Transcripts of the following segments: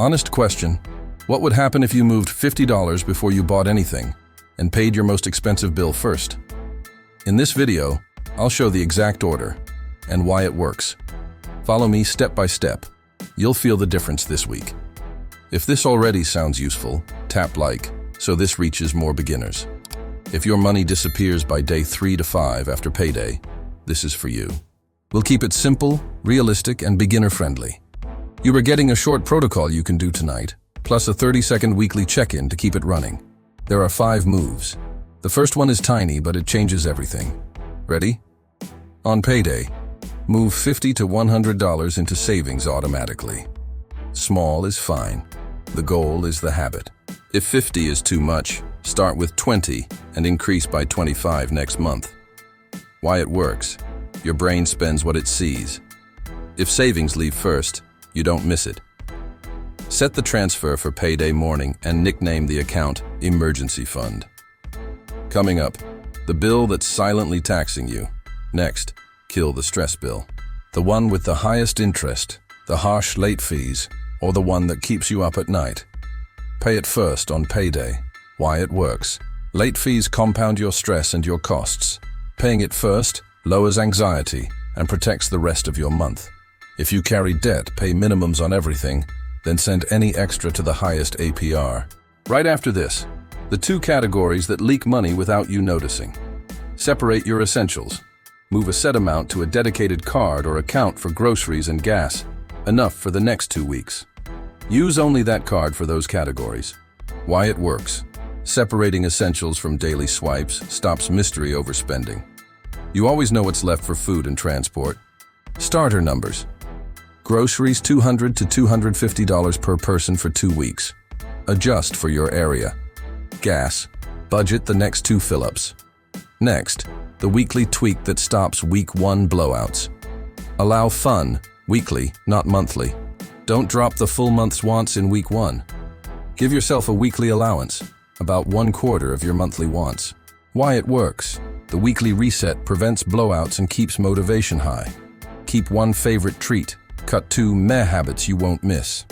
Honest question, what would happen if you moved $50 before you bought anything and paid your most expensive bill first? In this video, I'll show the exact order and why it works. Follow me step by step. You'll feel the difference this week. If this already sounds useful, tap like so this reaches more beginners. If your money disappears by day 3 to 5 after payday, this is for you. We'll keep it simple, realistic, and beginner-friendly. You are getting a short protocol you can do tonight, plus a 30-second weekly check-in to keep it running. There are 5 moves. The first one is tiny, but it changes everything. Ready? On payday, move $50 to $100 into savings automatically. Small is fine. The goal is the habit. If 50 is too much, start with 20 and increase by 25 next month. Why it works? Your brain spends what it sees. If savings leave first, you don't miss it. Set the transfer for payday morning and nickname the account Emergency Fund. Coming up, the bill that's silently taxing you. Next, kill the stress bill. The one with the highest interest, the harsh late fees, or the one that keeps you up at night. Pay it first on payday. Why it works. Late fees compound your stress and your costs. Paying it first lowers anxiety and protects the rest of your month. If you carry debt, pay minimums on everything, then send any extra to the highest APR. Right after this, the 2 categories that leak money without you noticing. Separate your essentials. Move a set amount to a dedicated card or account for groceries and gas, enough for the next 2 weeks. Use only that card for those categories. Why it works. Separating essentials from daily swipes stops mystery overspending. You always know what's left for food and transport. Starter numbers. Groceries $200 to $250 per person for 2 weeks. Adjust for your area. Gas. Budget the next 2 fill-ups. Next, the weekly tweak that stops week 1 blowouts. Allow fun, weekly, not monthly. Don't drop the full month's wants in week 1. Give yourself a weekly allowance, about 1/4 of your monthly wants. Why it works. The weekly reset prevents blowouts and keeps motivation high. Keep 1 favorite treat. Cut 2 meh habits you won't miss.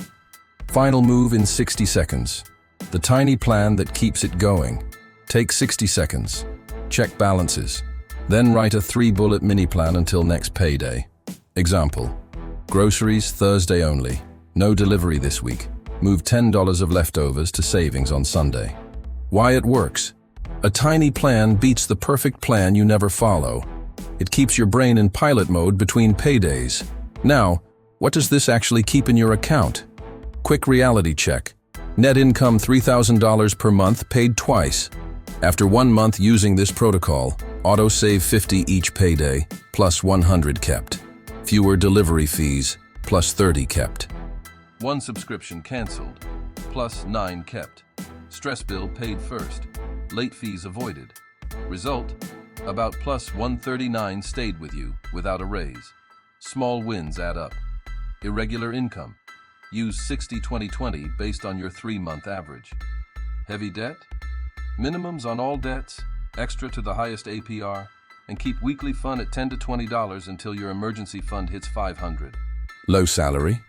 Final move in 60 seconds. The tiny plan that keeps it going. Take 60 seconds. Check balances. Then write a 3-bullet mini plan until next payday. Example. Groceries Thursday only. No delivery this week. Move $10 of leftovers to savings on Sunday. Why it works. A tiny plan beats the perfect plan you never follow. It keeps your brain in pilot mode between paydays. Now, what does this actually keep in your account? Quick reality check. Net income $3,000 per month paid twice. After 1 month using this protocol, auto-save $50 each payday, plus $100 kept. Fewer delivery fees, plus $30 kept. 1 subscription canceled, plus 9 kept. Stress bill paid first, late fees avoided. Result, about plus $139 stayed with you without a raise. Small wins add up. Irregular income. Use 60-20-20 based on your 3-month average. Heavy debt? Minimums on all debts, extra to the highest APR, and keep weekly fun at $10 to $20 until your emergency fund hits $500. Low salary?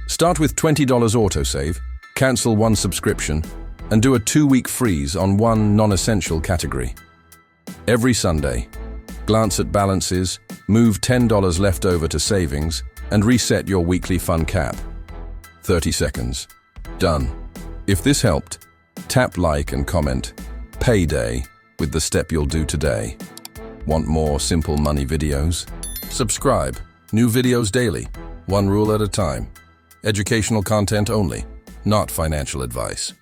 Start with $20 autosave, cancel 1 subscription, and do a 2-week freeze on 1 non-essential category. Every Sunday, glance at balances, move $10 left over to savings, and reset your weekly fun cap. 30 seconds. Done. If this helped, tap like and comment Payday with the step you'll do today. Want more simple money videos? Subscribe. New videos daily. 1 rule at a time. Educational content only, not financial advice.